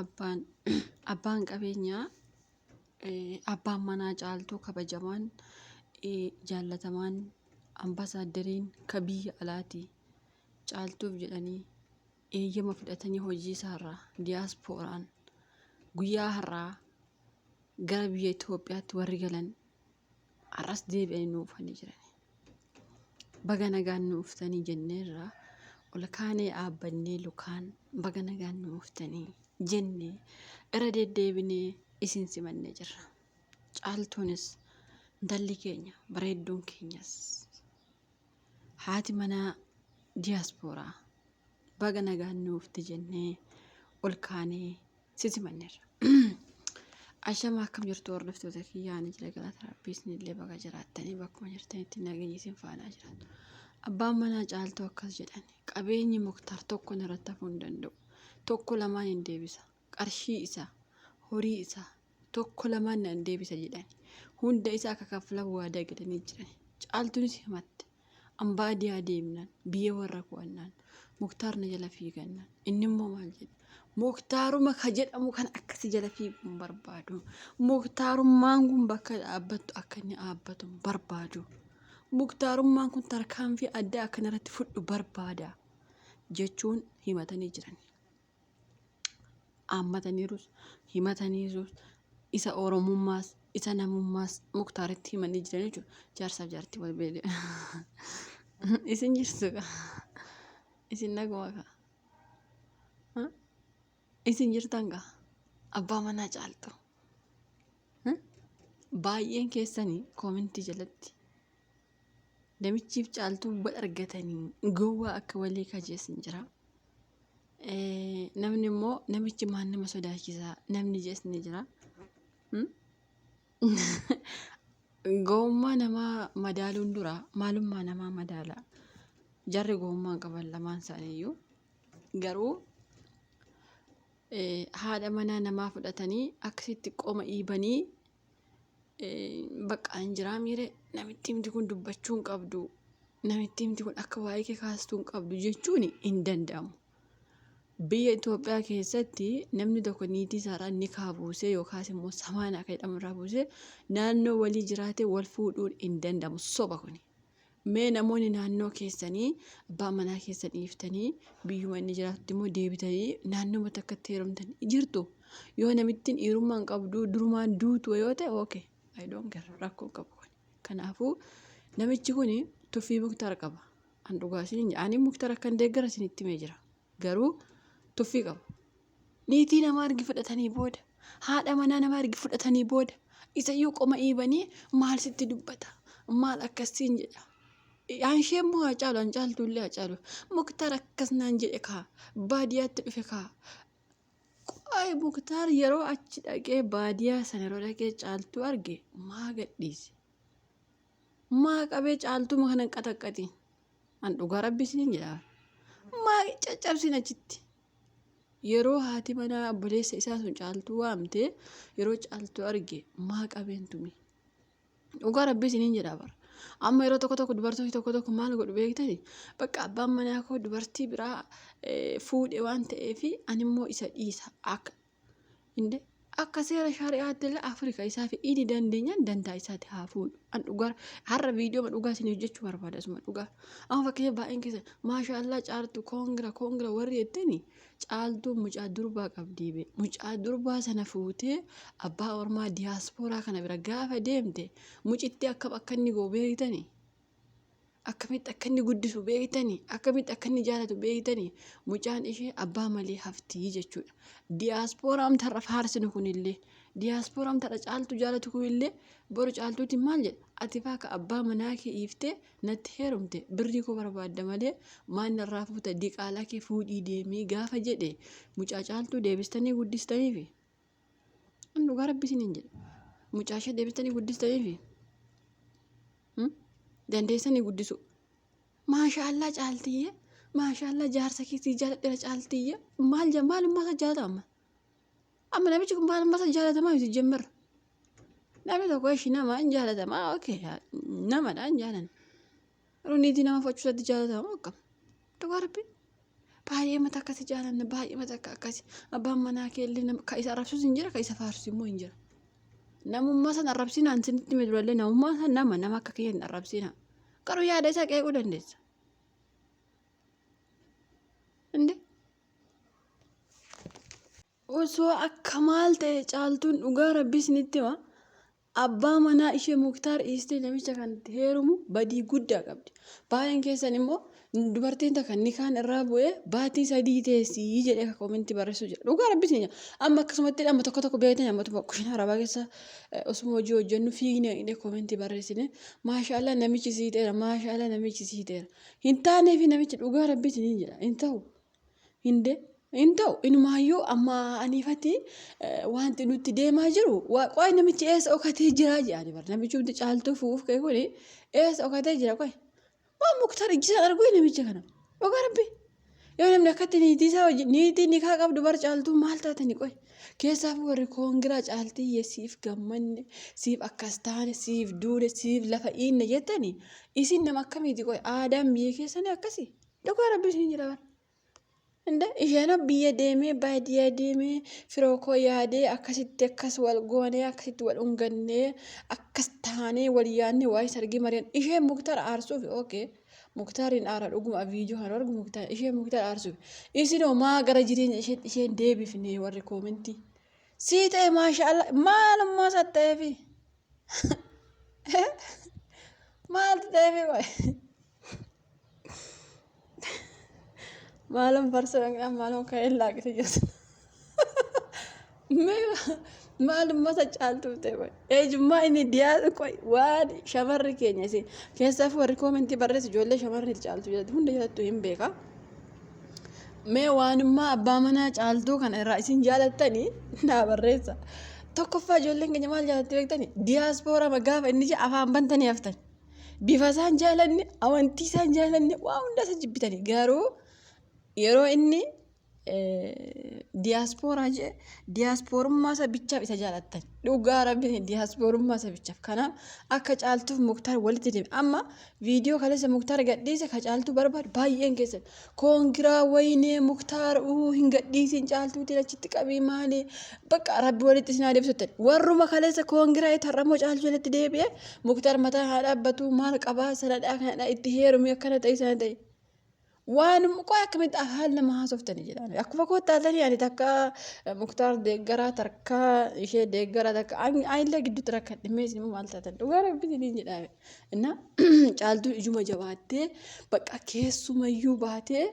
abbaan abbaan qabeenyaa abbaan manaa caaltuu kabajamaan jaallatamaan ambaasaaddariin ka biyya alaati caaltuuf jedhanii eeyyama fudhatanii hojii isaarraa diyaaspooraan guyyaa har'aa gara biyya Itoophiyaatti warri galan har'as deebi'anii nuufanii jiran. Baga nagaan nuuftanii jenneerraa ol kaanee dhaabbannee lukaan baga nagaan nuuftanii jennee irra deddeebinee isin simannee jirra. Caaltuunis intalli keenya bareedduun keenyas haati manaa diyaaspooraa baga nagaan nuufti jennee ol kaanee si simanneerra. Ashama akkam jirtu hordoftoota kiyyaanii jira galata rabbiin illee baga jiraattanii bakkuma jirtanitti nageenyi isin faana jiraatu. Abbaan manaa caaltuu akkas jedhan qabeenyi Muktaar tokko irratti hafuu hin danda'u. Tokko lamaan hin deebisa. Qarshii isaa horii isaa tokko lamaan hin deebisa jedhan. Hunda isaa akka kaffala waadaa galanii jiran. Caaltuunis himatte. Ambaa diyaa deemnaan biyya warra ku'annaan Muktaar na jala fiigannaan inni immoo maal jedhe Muktaaruma ka jedhamu kan akkasi jala fiiguun barbaadu. Muktaarummaan kun bakka dhaabbattu akka inni dhaabbatu barbaadu. Muktaarummaan kun tarkaanfii addaa akka irratti fudhu barbaada jechuun himatanii jiran. Ammataniirus himataniirus isa oromummaas isa namummaas Muktaaritti himanii jiran jechuudha. Jaarsaaf jaartii wal beele. Isin jirtu isin naguma ka. Isin jirtan ka abbaa manaa caaltu. Baay'een keessanii koomentii jalatti namichiif caaltuu wal argatanii gowwaa akka walii kajeessin jira. Namni immoo namichi maan nama sodaachisaa namni jeesni jira. Gowwummaa namaa madaaluun dura maalummaa namaa madaala. Jarri gowwummaa qaban lamaan isaaniiyyuu garuu haadha manaa namaa fudhatanii akkasitti qoma dhiibanii bakka anjiraa miire namitti himti kun dubbachuu hin qabdu namitti himti kun akka waa'ee kee kaastuu hin qabdu jechuun hin danda'amu. Biyya Itoophiyaa keessatti namni tokko niitii isaarraa ni kaabuusee yookaas immoo samaana akka jedhamu irraa buusee naannoo walii jiraatee wal fuudhuun hin danda'amu soba kuni. Mee namoonni naannoo keessanii abbaa manaa keessan dhiiftanii biyyuma inni jiraatutti immoo deebitanii naannoo takkatti heerumtanii jirtu. Yoo namittiin dhiirummaa hin qabdu durumaan duutu yoo ta'e okay. I don't care rakkoo qabu. Kanaafuu namichi kun tuffii Muktaar qaba. An dhugaa isin ani Muktaar akkan deeggara isinitti himee jira. Garuu tuffii qaba. Niitii namaa argi fudhatanii booda haadha manaa namaa argi fudhatanii booda isayyuu qoma dhiibanii maal sitti dubbata maal akkasiin jedha. Anshee immoo Hacaalu an caaltuullee Hacaalu Muktaar akkas naan jedhe kaa baadiyyaatti dhufe kaa. Qo'ee Muktaar yeroo achi dhaqee baadiyyaa sana yeroo dhaqee caaltuu arge maa gadhiise. Maa qabee caaltuu ma kanan qaxaqqatiin. An dhugaa rabbi isiniin jedhaa. Maa caccabsin achitti. Yeroo haati manaa obboleessa isaa sun caaltuu waamtee yeroo caaltuu arge maa qabeen tumi. Dhugaa rabbi isiniin jedhaa bara. Amma yeroo tokko dubartoonni tokko maal godhu beektani bakka abbaan manaa koo dubartii biraa fuudhe waan ta'eef ani immoo isa dhiisa akka seera shari'aatti illee Afrikaa isaa fi inni dandeenyaan danda'a isaatti haa fuudhu. An dhugaa har'a viidiyoo dhugaa isin hojjechuu barbaada asuma dhugaa. Amma fakkeenya baay'een keessa maashaallah caaltu koongira warri jettani caaltuu mucaa durbaa qabdii bee mucaa durbaa sana fuutee abbaa ormaa diyaaspooraa kana bira gaafa deemte mucitti akka inni goo beektani akkamitti akka inni guddisu beektani akkamitti akka inni jaalatu beektani mucaan ishee abbaa malee haftii jechuudha. Diyaaspooraam tarra faarsinu kunillee diyaaspooraam tarra caaltu jaalatu kunillee boru caaltuutti maal jedha ati faaka abbaa manaa kee dhiiftee natti heerumte birrii koo barbaadda malee maan irraa fuuta diqaalaa kee fuudhii deemii gaafa jedhe mucaa caaltuu deebistanii guddistaniifi. An dhugaa rabbi isiniin jedha mucaa ishee deebistanii guddistaniifi. Dandeessanii guddisu. Maashaallah caaltiyye maashaallah jaarsa keessi jaaladheera caaltiyye maalummaa isa jaalatama. Amma namichi kun maalummaa isa jaalatamaa miti jemmer. Namni tokko ishii nama hin jaalatamaa okay namadha hin jaalan. Yeroo niitii nama fudhachuu isaatti jaalatama akkam. Dhugaa rabbi baay'ee mata akkasi jaalanna baay'ee mata akkasi abbaan manaa keellee ka isa arrabsus hin jira ka isa faarsus immoo hin jira. Namummaa san arrabsinaan sinitti midurallee namummaa san nama akka kiyya hin arrabsina. Garuu yaada isaa qeequu dandeessa. Inde osoo akka maal ta'e caaltuun dhugaa rabbii isinitti hima. Abbaa manaa ishee Muktaar dhiistee namicha kanatti heerumu badii guddaa qabdi. Baay'een keessan immoo dubartiin takka nikaan irraa bu'ee baatii 3 teessii jedhee akka koomentii barreessu jira. Dhugaa rabbii isin amma akkasumatti amma tokko beektan amma tokko kushina arabaa keessa osuma hojii hojjennu fiignee inni koomentii barreessine maashaallah namichi siiteera maashaallah namichi siiteera. Hin taanee fi namichi dhugaa rabbii isin jedha hin ta'u hinde. Inta'u inumaayyuu amma aniifatti wanti nuti deemaa jiru qoy namichi eessa dhokatee jira jedhani bar namichi hundi caaltuu fuuf ka'e kuni eessa dhokatee jira qoy waan Muktaar ijjisaan arguu namicha kana dhugaa rabbii yoo namni akkatti niitii isaa wajjin niitii nikaa qabdu bar caaltuu maal taatani qoy keessaaf warri koongiraa caaltii siif gammanne siif akkas taane siif duude siif lafa dhiinne jettani isin nama akkamiiti qoy aadaan biyya keessanii akkasi dhugaa rabbii isin jedha bar. Inde isheen biyya deemee baadiyyaa deemee firoo koo yaadee akkasitti akkas wal goonee akkasitti wal ungannee akkas taanee wal yaadnee waa'ee sargii mari'an isheen Muktaar aarsuuf okay Muktaariin aara dhuguma viidiyoo kan argu Muktaar isheen Muktaar aarsuuf isin maa gara jireenya isheen deebifnee warri koomentii sii ta'e maashaallah maalummaa isaa ta'eefi maal ta'eefi waa'ee. Malam farsa malam kain lagi saja. Malam masa caaltuu ta'e qoy ejummaa inni dhiyaatu qoy waan shamarri keenya isin keessaaf warri koomentii barreessu ijoollee shamarri caaltuu jedhatu hunda jedhattu hin beeka. Mee waanummaa abbaa manaa caaltuu kana irraa isin jaalattanii naa barreessa. Tokkoffaa ijoolleen keenya maal jaalatti beektani diyaaspooraa gaafa inni afaan bantanii haftan bifa isaan jaalanne amantii isaan jaalanne waa hunda isa jibbitanii garuu yeroo inni diyaaspooraa jee diyaasporummaa isa bichaaf isa jaalattan dhugaa rabbii diyaasporummaa isa bichaaf kanaaf akka caaltuuf Muktaar walitti deeme amma viidiyoo kaleessa Muktaar gadhiise ka caaltuu barbaadu baay'een keessan koongiraa waynee Muktaar hin gadhiisin caaltuutiin achitti qabii maali bakka rabbi walitti isin adeemsittan warruma kaleessa koongiraa tarramoo caaltuu jalatti deebi'e Muktaar mataa haa dhaabbatu maal qabaa sanadhaa kanadhaa itti heerumii akkana ta'e sana ta'e. Waan qoy akkamitti afaan nama haasoftanii jedhan akkuma koottaatanii ani takka Muktaar deeggaraa tarka ishee deeggaraa takka ayillee gidduutti rakka dhimmees immoo maal taatan dhugaa rabbii ni jedhame inna caaltuu ijuma jabaattee bakka keessumayyuu baatee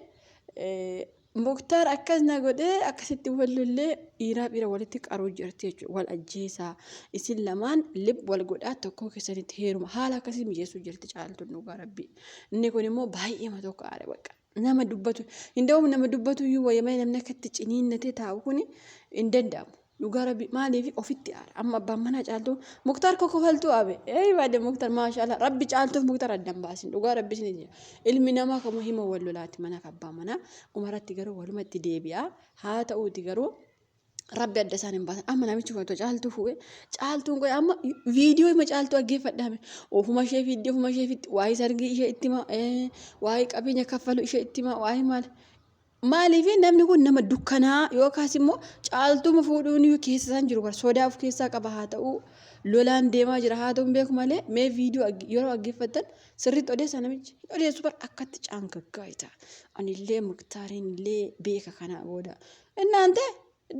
Muktaar akkas na godhee akkasitti wallollee dhiira walitti qaruu jirti jechuudha wal ajjeesaa isin lamaan lib wal godhaa tokko keessanitti heeruma haala akkasii mijeessuu jirti caaltuun dhugaa rabbii inni kun immoo baay'ee tokko aare bakka nama dubbatu hindaa'u nama dubbatu iyyuu wayyamee namni akkatti ciniinnatee taa'u kun hin danda'amu dhugaa rabbii maaliif ofitti aara amma abbaan manaa caaltuu Muktaar kokkofaltuu abe baade Muktaar maashaallah rabbi caaltuuf Muktaar addan baasin dhugaa rabbi isin jira ilmi namaa kamuu hima wal lolaati mana abbaa manaa umaratti garuu walumatti deebi'a haa ta'uuti garuu rabbi adda isaan hin baasan amma namichi kun caaltuu fuudhee caaltuun qoy amma viidiyoo ima caaltuu aggeeffadhaame ofuma ishee fiiddee ofuma ishee fiitti waa'ee sargii ishee itti hima waa'ee qabeenya kaffalu ishee itti hima waa'ee maaliif namni kun nama dukkanaa yookaas immoo caaltuuma fuudhuun keessa isaan jiru bar sodaa of keessaa qaba haa ta'u lolaan deemaa jira haa ta'u beeku malee mee viidiyoo yeroo aggeeffattan sirriitti odeessa namichi odeessu bar akkatti caangaggaa ita anillee Muktaariin illee beeka kanaa booda innaante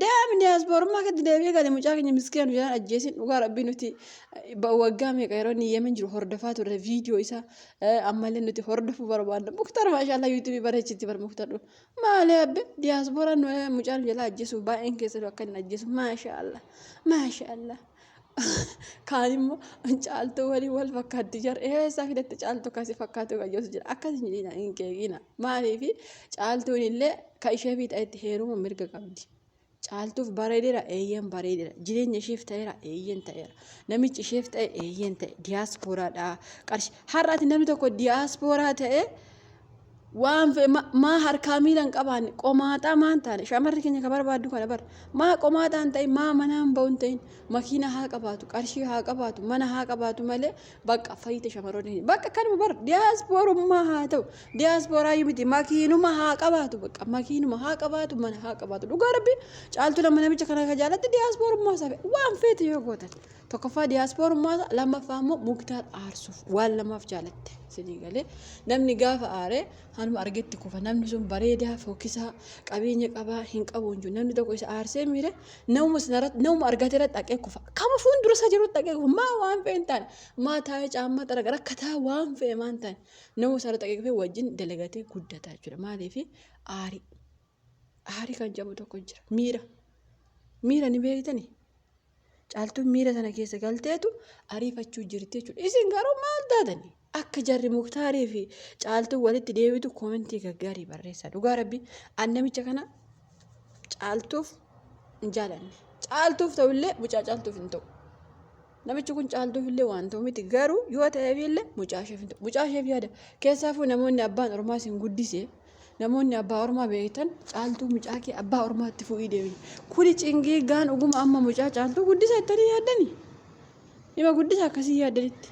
daa'imni diyaasporummaa akkatti deebi'ee gale mucaa keenya miskiina jedhan ajjeesin dhugaa rabbii nuti waggaa meeqa yeroo inni yemen jiru hordofaa turre viidiyoo isaa ammallee nuti hordofuu barbaadna Muktaar maashaallah yuutuubii bareechitti bar Muktaar maali abbe diyaasporaan mucaan jala ajjeesuuf baay'een keessatti akka inni ajjeesu maashaallah kaan immoo caaltuu walii wal fakkaatti jira eessaa fidatti caaltuu akkasii fakkaatu qayyoosu jira akkasii hin keekina maaliif caaltuun illee ka ishee fi ta'etti heeruma mirga qabdi. Caaltuuf bareedera eeyyan bareedera jireenya isheef ta'eera eeyyan ta'eera namichi isheef ta'e eeyyan ta'e diyaaspooraadha qarshi har'aati namni tokko diyaaspooraa ta'e waan fe maa harkaa miilan qabaan qomaaxaa maan taane shamarri keenya ka barbaaddu kana bar maa qomaaxaan ta'in maa manaan ba'uun ta'in makiina haa qabaatu qarshii haa qabaatu mana haa qabaatu malee bakka fayyite shamarroonni bakka kanuma bar diyaasporummaa haa ta'u diyaasporaa miti makiinuma haa qabaatu bakka makiinuma haa qabaatu mana haa qabaatu dhugaa rabbi caaltu lama namicha kana ka jaalatte diyaasporummaa isaa waan feete yoo gootan tokkoffaa diyaasporummaa lammaffaa immoo muktaar aarsuuf waan lamaaf jaalatte sidii galee namni gaafa aaree hanuma argetti kufa namni sun bareedaa fokkisaa qabeenya qabaa hin qabuun jiru namni tokko isa aarsee miire namuma argatee irratti dhaqee kufa kama fuuldura isaa jiru dhaqee kufa maa waan fe'e hin taane maa taa'ee caammaa xaraga rakkataa waan fe'e maan taane namuma isaa dhaqee kufee wajjin dalagatee guddataa jechuudha maaliif aarii kan jabu tokko jira miira ni beektanii caaltuun miira sana keessa galteetu ariifachuu jirti jechuudha isin garuu maal taatanii akka jarri muktaarii fi caaltuun walitti deebitu koomentii gaggaarii barreessaa dhugaa rabbi namicha kana caaltuuf hin jaalanne caaltuuf ta'ullee mucaa caaltuuf hin ta'u namichi kun caaltuuf illee waan ta'u miti garuu yoo ta'eef illee mucaasheef hin ta'u mucaasheef yaada keessaafuu namoonni abbaan ormaa isin guddise namoonni abbaa ormaa beektan caaltuu mucaa kee abbaa ormaatti fuudhii deebiin kuni cingii gaan dhuguma amma mucaa caaltuu guddisa jettanii yaaddanii nima guddisa akkasii yaaddanitti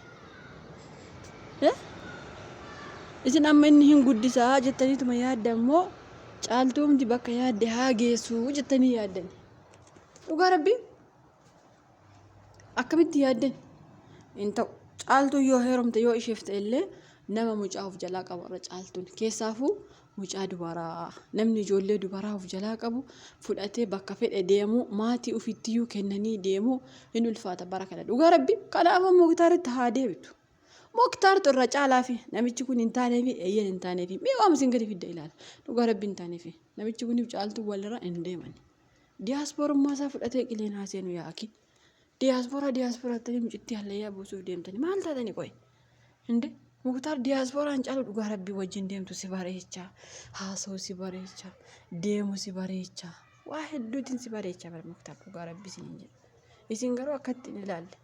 isin amma inni hin guddisaa jettaniituma yaadda immoo caaltuumti bakka yaadde haa geessuu jettanii yaaddani dhugaa rabbi akkamitti yaaddan hin ta'u caaltuu yoo heerumte yoo isheef ta'e illee nama mucaa of jalaa qabu irra caaltuun keessaafuu mucaa dubaraa namni ijoollee dubaraa of jalaa qabu fudhatee bakka fedhe deemuu maatii ofiittiyuu kennanii deemuu hin ulfaata bara kana dhugaa rabbi kanaafuu muktaaritti haa deebitu muktaartu irra caalaa fi namichi kun hin taanee fi eeyyan hin taanee fi mee waan isin gadi fidda ilaala dhugaa rabbi hin taanee fi namichi kuniif caaltuu walirra hin deeman diyaasporummaa isaa fudhatee qileen haaseenu yaakin diyaaspooraa ta'anii mucitti hallayyaa buusuuf deemtanii maal taatanii qoy hinde muktaar diyaasporaan caalu dhugaa rabbii wajjin deemtu si bareechaa haasa'u si bareechaa deemu si bareechaa waa hedduutiin si bareechaa bara muktaar dhugaa rabbii isin jedhu isin garuu akkatti hin ilaalle